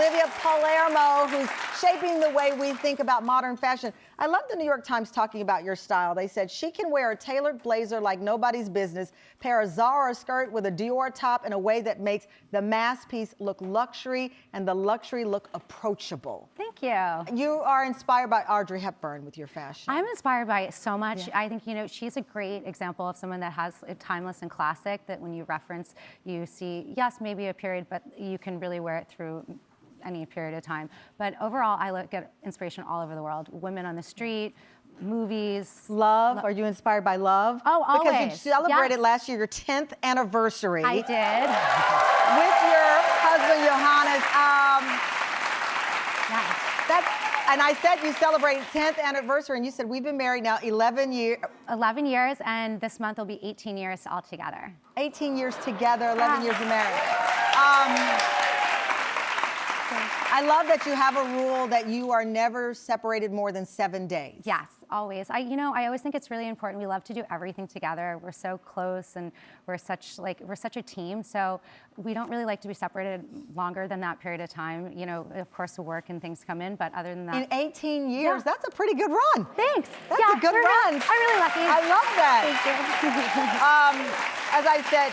Olivia Palermo, who's shaping the way we think about modern fashion. I love the New York Times talking about your style. They said she can wear a tailored blazer like nobody's business, pair a Zara skirt with a Dior top in a way that makes the mass piece look luxury and the luxury look approachable. Thank you. You are inspired by Audrey Hepburn with your fashion. I'm inspired by it so much. Yeah. I think, you know, she's a great example of someone that has a timeless and classic that when you reference, you see, yes, maybe a period, but you can really wear it through any period of time. But overall, I get inspiration all over the world. Women on the street, movies. Love? Are you inspired by love? Oh, always. Because you celebrated last year your 10th anniversary. I did. With your husband, Johannes. And I said you celebrated 10th anniversary, and you said we've been married now 11 years. 11 years, and this month will be 18 years altogether. 18 years together, 11 years of marriage. I love that you have a rule that you are never separated more than 7 days. Yes, always. I always think it's really important. We love to do everything together. We're so close, and we're such a team. So we don't really like to be separated longer than that period of time. You know, of course, the work and things come in, but other than that. In 18 years, that's a pretty good run. Thanks. That's a good run. I'm really lucky. I love that. Thank you. As I said,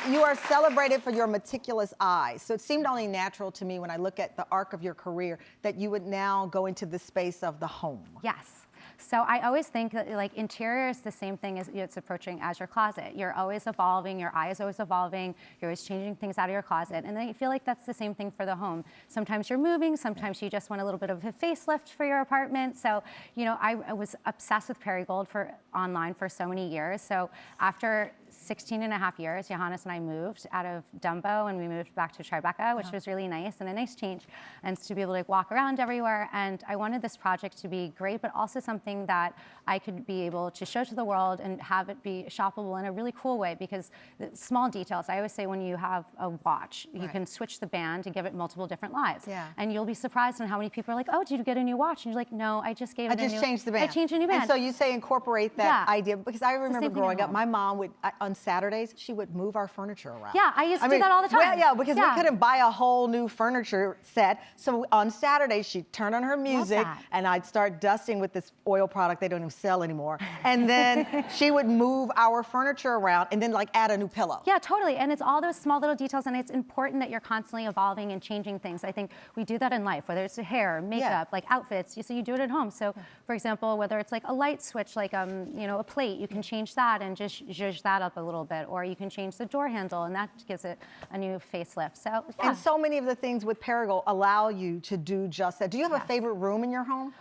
you are celebrated for your meticulous eyes. So it seemed only natural to me when I look at the arc of your career that you would now go into the space of the home. Yes. So I always think that like interior is the same thing as it's approaching as your closet. You're always evolving, your eye is always evolving, you're always changing things out of your closet. And I feel like that's the same thing for the home. Sometimes you're moving, sometimes you just want a little bit of a facelift for your apartment. So, you know, I was obsessed with Perigold online for so many years. So after 16 and a half years, Johannes and I moved out of Dumbo and we moved back to Tribeca, which was really nice and a nice change, and to be able to like walk around everywhere. And I wanted this project to be great, but also something that I could be able to show to the world and have it be shoppable in a really cool way, because the small details, I always say when you have a watch, you can switch the band and give it multiple different lives. Yeah. And you'll be surprised on how many people are like, oh, did you get a new watch? And you're like, no, I just gave it a new. I just changed the band. I changed a new band. And so you say incorporate that idea, because I remember growing up, my mom would, on Saturdays, she would move our furniture around. Yeah, I used to do that all the time. Well, yeah, because we couldn't buy a whole new furniture set. So on Saturdays, she'd turn on her music and I'd start dusting with this oil product they don't even sell anymore. And then she would move our furniture around and then like add a new pillow. Yeah, totally. And it's all those small little details, and it's important that you're constantly evolving and changing things. I think we do that in life, whether it's hair, makeup, like outfits, so you do it at home. So for example, whether it's like a light switch, like you know, a plate, you can change that and just zhuzh that up a little bit, or you can change the door handle and that gives it a new facelift. So And so many of the things with Perigold allow you to do just that. Do you have a favorite room in your home?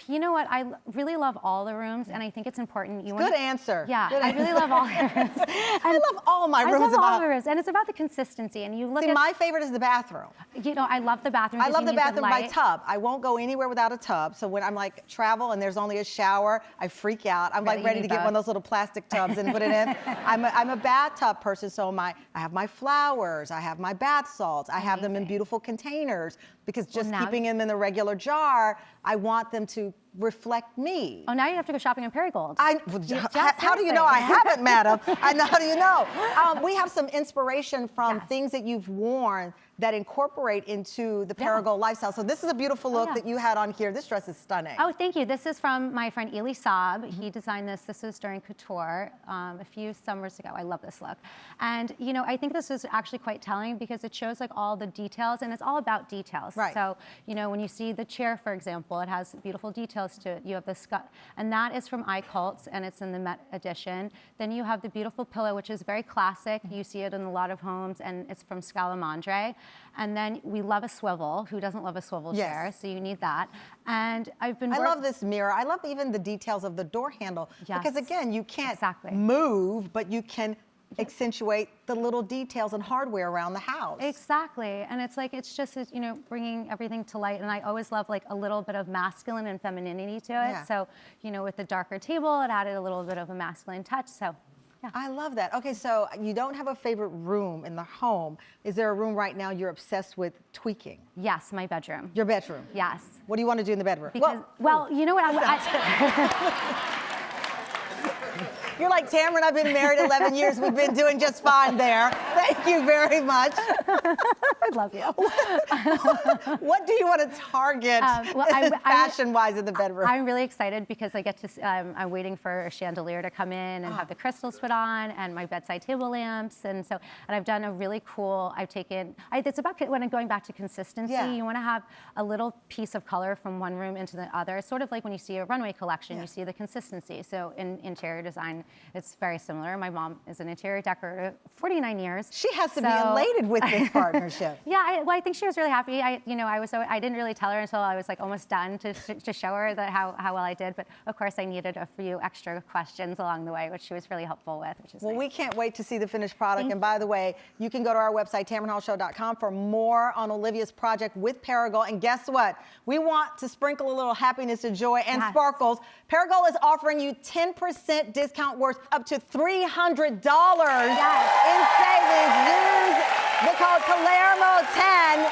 You know what? I really love all the rooms, and I think it's important. Good answer. Yeah, Good I really love all the rooms. I love all my rooms. I love all the rooms, and it's about the consistency. And you look at my favorite is the bathroom. You know, I love the bathroom. I love the bathroom by tub. I won't go anywhere without a tub. So when I'm like travel and there's only a shower, I freak out. I'm like ready to get one of those little plastic tubs and put it in. I'm a bathtub person, so I have my flowers, I have my bath salts, I have them in beautiful containers, because just keeping them in the regular jar, I want them to reflect me. Oh, now you have to go shopping in Perigold. How do you know I haven't, madam? How do you know? We have some inspiration from things that you've worn that incorporate into the Perigold lifestyle. So this is a beautiful look that you had on here. This dress is stunning. Oh, thank you. This is from my friend Eli Saab. He designed this. This was during Couture a few summers ago. I love this look. And, you know, I think this is actually quite telling because it shows like all the details, and it's all about details. Right. So, you know, when you see the chair, for example, it has beautiful details to it. You have the scut, and that is from iCults, and it's in the Met edition. Then you have the beautiful pillow, which is very classic. You see it in a lot of homes, and it's from Scalamandre. And then we love a swivel. Who doesn't love a swivel chair? So you need that. And I love this mirror. I love even the details of the door handle. Because again, you can't move, but you can accentuate the little details and hardware around the house. Exactly. And it's like, it's just, you know, bringing everything to light. And I always love like a little bit of masculine and femininity to it. So, you know, with the darker table, it added a little bit of a masculine touch. So I love that. Okay, so you don't have a favorite room in the home. Is there a room right now you're obsessed with tweaking? Yes, my bedroom. Your bedroom? Yes. What do you want to do in the bedroom? Because, well, you know what? You're like, Tamron, I've been married 11 years. We've been doing just fine there. Thank you very much. I love you. What do you want to target fashion-wise in the bedroom? I'm really excited because I get to, I'm waiting for a chandelier to come in and have the crystals put on and my bedside table lamps. And I've done a really cool, it's about when I'm going back to consistency. Yeah. You want to have a little piece of color from one room into the other. Sort of like when you see a runway collection, you see the consistency. So in interior design, it's very similar. My mom is an interior decorator, 49 years. She has to be elated with this partnership. Yeah, I think she was really happy. I didn't really tell her until I was like almost done to show her that how well I did. But of course, I needed a few extra questions along the way, which she was really helpful with. Which is well, nice. we can't wait to see the finished product. And by the way, you can go to our website, TamronHallShow.com, for more on Olivia's project with Perigold. And guess what? We want to sprinkle a little happiness and joy and sparkles. Perigold is offering you 10% discount worth up to $300 in savings. Use the code Palermo10.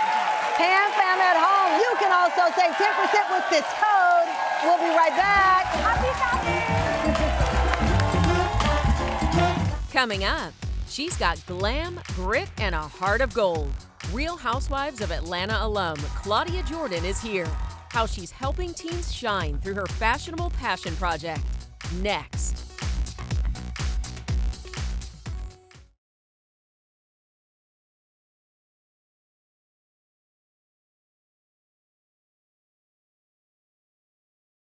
Tam Fam at home. You can also save 10% with this code. We'll be right back. Happy shopping! Coming up, she's got glam, grit, and a heart of gold. Real Housewives of Atlanta alum Claudia Jordan is here. How she's helping teens shine through her fashionable passion project. Next.